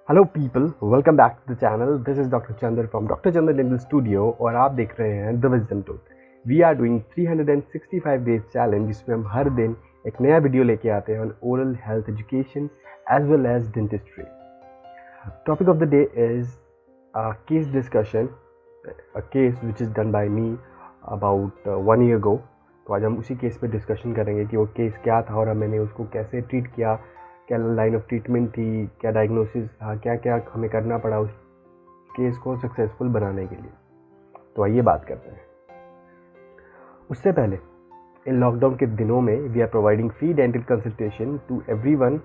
Hello people, welcome back to the channel. This is doctor Chandra from doctor Chandra dental studio और आप देख रहे हैं the wisdom tooth. We are doing 365 days challenge, जिसमें हम हर दिन एक नया वीडियो लेके आते हैं on oral health education as well as dentistry. Topic of the day is case discussion, a case which is done by me about 1 year ago। तो आज हम उसी केस पे डिस्कशन करेंगे कि वो केस क्या था और मैंने उसको कैसे ट्रीट किया, क्या लाइन ऑफ ट्रीटमेंट थी, क्या डायग्नोसिस था, क्या क्या हमें करना पड़ा उस केस को सक्सेसफुल बनाने के लिए। तो आइए बात करते हैं। उससे पहले, इन लॉकडाउन के दिनों में we are providing free dental consultation to everyone.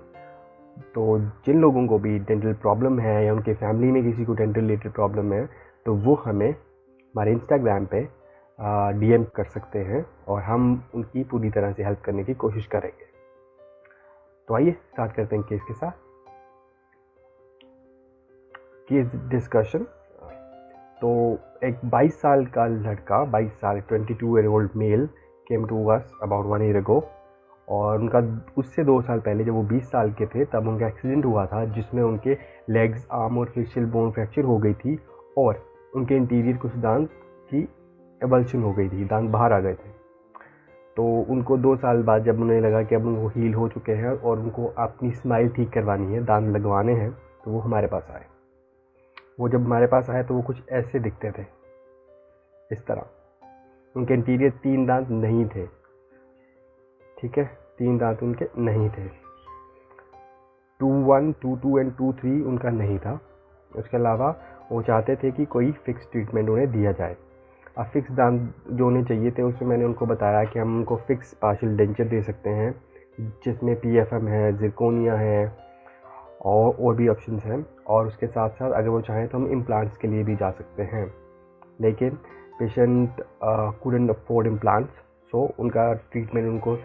तो जिन लोगों को भी डेंटल प्रॉब्लम है या उनके फैमिली में किसी को डेंटल रिलेटेड प्रॉब्लम है, तो वो हमें हमारे इंस्टाग्राम पे DM कर सकते हैं और हम उनकी पूरी तरह से हेल्प करने की कोशिश करेंगे। तो आइए स्टार्ट करते हैं केस के साथ। Case discussion. तो एक 22 साल का लड़का, 22 साल 22-year-old male came to us about 1 year ago। और उनका उससे 2 साल पहले जब वो 20 साल के थे तब उनका एक्सीडेंट हुआ था, जिसमें उनके लेग्स, आर्म और फेशियल बोन फ्रैक्चर हो गई थी और उनके इंटीरियर कुछ दांत की एबल्शन हो गई थी, दांत बाहर आ गए थे। तो उनको 2 साल बाद जब उन्हें लगा कि अब उनको हील हो चुके हैं और उनको अपनी स्माइल ठीक करवानी है, दांत लगवाने हैं, तो वो हमारे पास आए। वो जब हमारे पास आए तो वो कुछ ऐसे दिखते थे, इस तरह। उनके इंटीरियर 3 दांत नहीं थे, ठीक है, 3 दांत उनके नहीं थे। 2-1, 2-2 एंड 2-3 उनका नहीं था। उसके अलावा वो चाहते थे कि कोई फिक्स ट्रीटमेंट उन्हें दिया जाए। अब फिक्स दांत जो उन्हें चाहिए थे, उसमें मैंने उनको बताया कि हम उनको फिक्स पार्शियल डेंचर दे सकते हैं, जिसमें PFM है, जिरकोनिया है और भी ऑप्शंस हैं। और उसके साथ साथ अगर वो चाहें तो हम इम्प्लांट्स के लिए भी जा सकते हैं, लेकिन पेशेंट कुडंट अफोर्ड इम्प्लांट्स। सो उनका ट्रीटमेंट, उनको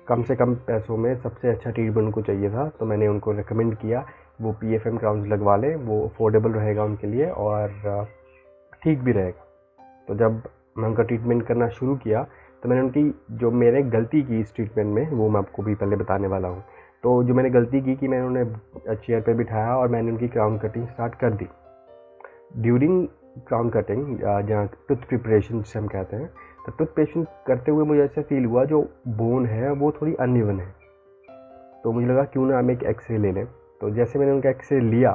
कम से कम पैसों में सबसे अच्छा ट्रीटमेंट उनको चाहिए था। तो मैंने उनको रिकमेंड किया वो PFM क्राउन्स लगवा लें, वो अफोर्डेबल रहेगा उनके लिए और ठीक भी रहेगा। तो जब मैं उनका ट्रीटमेंट करना शुरू किया तो मैंने उनकी जो मैंने गलती की इस ट्रीटमेंट में, वो मैं आपको भी पहले बताने वाला हूँ। तो जो मैंने गलती की कि मैंने उन्हें चेयर पे बिठाया और मैंने उनकी क्राउन कटिंग स्टार्ट कर दी। ड्यूरिंग क्राउन कटिंग, जहाँ टूथ प्रिपरेशन जिसे हम कहते हैं, तो टूथ पेशेंट करते हुए मुझे ऐसा फील हुआ जो बोन है वो थोड़ी अनइवन है। तो मुझे लगा क्यों ना हम एक एक्सरे ले लें। तो जैसे मैंने उनका एक्सरे लिया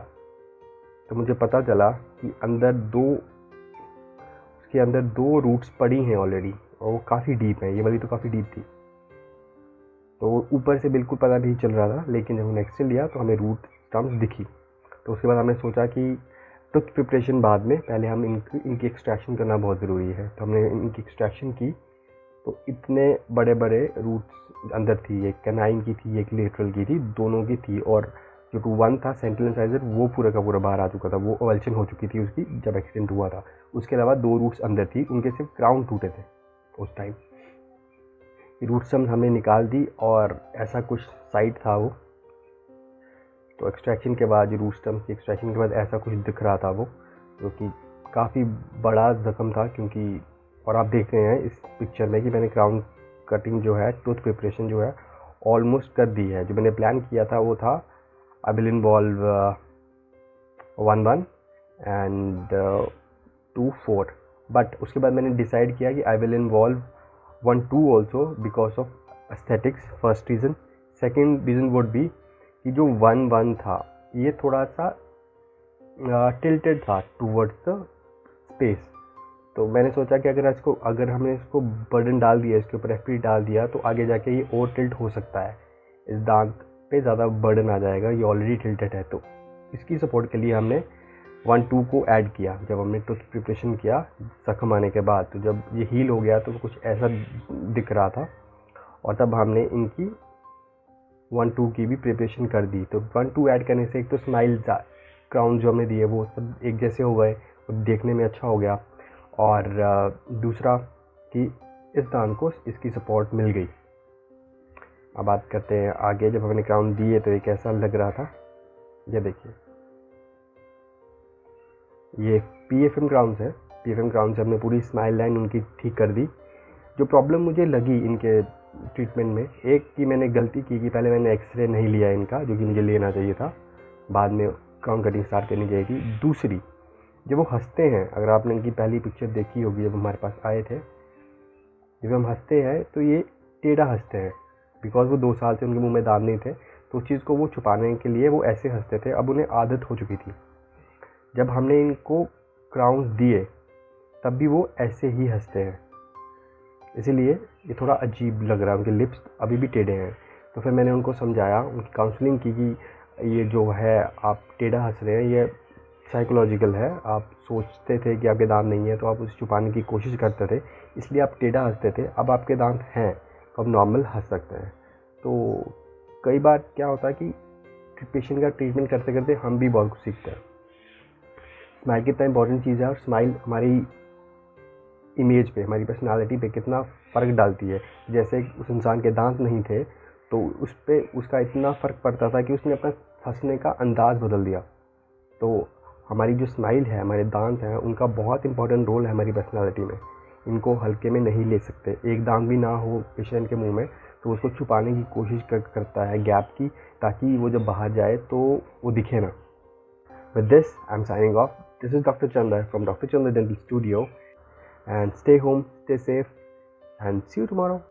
तो मुझे पता चला कि उसके अंदर 2 रूट्स पड़ी हैं ऑलरेडी, और वो काफ़ी डीप है। ये वाली तो काफ़ी डीप थी, तो ऊपर से बिल्कुल पता नहीं चल रहा था, लेकिन जब हमने एक्सरे लिया तो हमें रूट स्टम्प्स दिखी। तो उसके बाद हमने सोचा कि टूथ प्रिपरेशन बाद में, पहले हम इनकी एक्सट्रैक्शन करना बहुत ज़रूरी है। तो हमने इनकी एक्सट्रैक्शन की। तो इतने बड़े बड़े रूट्स अंदर थी, एक कैनाइन की थी, एक लेटरल की थी, दोनों की थी। और जो 2-1 था सेंट्रल इंसाइजर, वो पूरा का पूरा बाहर आ चुका था, वो ओवल्शन हो चुकी थी उसकी जब एक्सीडेंट हुआ था। उसके अलावा 2 रूट्स अंदर थी, उनके सिर्फ क्राउन टूटे थे उस टाइम। रूट स्टम्स हमने निकाल दी और ऐसा कुछ साइट था वो। तो एक्सट्रैक्शन के बाद, रूट स्टम्स की एक्सट्रैक्शन के बाद ऐसा कुछ दिख रहा था वो, जो कि काफ़ी बड़ा ज़ख्म था। क्योंकि और आप देख रहे हैं इस पिक्चर में कि मैंने क्राउन कटिंग जो है, टूथ प्रिपरेशन जो है, ऑलमोस्ट कर दी है। जो मैंने प्लान किया था वो था I will involve 1-1 and 2-4, but उसके बाद मैंने डिसाइड किया कि I will involve 1-2 also because of aesthetics, first reason. Second reason would be कि जो 1-1 था ये थोड़ा सा टिल्टेड था टूवर्ड्स द स्पेस। तो मैंने सोचा कि अगर हमने इसको बर्डन डाल दिया, इसके ऊपर FP डाल दिया, तो आगे जाके ये और टिल्ट हो सकता है, इस दांत पे ज़्यादा बर्डन आ जाएगा, ये ऑलरेडी टिल्टेड है। तो इसकी सपोर्ट के लिए हमने 1-2 को ऐड किया। जब हमने टूथ प्रिपरेशन किया जख्म आने के बाद, तो जब ये हील हो गया तो कुछ ऐसा दिख रहा था, और तब हमने इनकी 1-2 की भी प्रिपरेशन कर दी। तो 1-2 ऐड करने से एक तो स्माइल क्राउन जो हमने दिए वो सब एक जैसे हो गए, देखने में अच्छा हो गया, और दूसरा कि इस दांत को इसकी सपोर्ट मिल गई। अब बात करते हैं आगे। जब हमने क्राउन दिए तो ये कैसा लग रहा था, ये देखिए, ये PFM क्राउन्स है। PFM क्राउन से हमने पूरी स्माइल लाइन उनकी ठीक कर दी। जो प्रॉब्लम मुझे लगी इनके ट्रीटमेंट में, एक कि मैंने गलती की कि पहले मैंने एक्सरे नहीं लिया इनका, जो कि मुझे लेना चाहिए था। बाद में क्राउन कटिंग स्टार्ट करनी चाहिए। दूसरी, जब वो हंसते हैं, अगर आपने इनकी पहली पिक्चर देखी होगी जब हमारे पास आए थे, जब हम हंसते हैं तो ये टेढ़ा हंसते हैं, बिकॉज वो 2 साल से उनके मुंह में दांत नहीं थे, तो उस चीज़ को वो छुपाने के लिए वो ऐसे हंसते थे। अब उन्हें आदत हो चुकी थी, जब हमने इनको क्राउन्स दिए तब भी वो ऐसे ही हंसते हैं, इसीलिए ये थोड़ा अजीब लग रहा है, उनके लिप्स अभी भी टेढ़े हैं। तो फिर मैंने उनको समझाया, उनकी काउंसलिंग की कि ये जो है आप टेढ़ा हंस रहे हैं ये साइकोलॉजिकल है, आप सोचते थे कि आपके दांत नहीं है तो आप उसे छुपाने की कोशिश करते थे, इसलिए आप टेढ़ा हंसते थे। अब आपके दांत हैं तो आप नॉर्मल हंस सकते हैं। तो कई बार क्या होता है कि पेशेंट का ट्रीटमेंट करते करते हम भी बहुत कुछ सीखते हैं। स्माइल कितना इंपॉर्टेंट चीज़ है, और स्माइल हमारी इमेज पे, हमारी पर्सनालिटी पे कितना फ़र्क डालती है। जैसे उस इंसान के दांत नहीं थे तो उस पर उसका इतना फ़र्क पड़ता था कि उसने अपना हंसने का अंदाज़ बदल दिया। तो हमारी जो स्माइल है, हमारे दांत हैं, उनका बहुत इंपॉर्टेंट रोल है हमारी पर्सनालिटी में। इनको हल्के में नहीं ले सकते। एक दांत भी ना हो पेशेंट के मुंह में तो उसको छुपाने की कोशिश करता है गैप की, ताकि वो जब बाहर जाए तो वो दिखे ना। With this, I'm signing off. This is Dr. Chandra from Dr. Chandra Dental Studio. And stay home, stay safe, and see you tomorrow.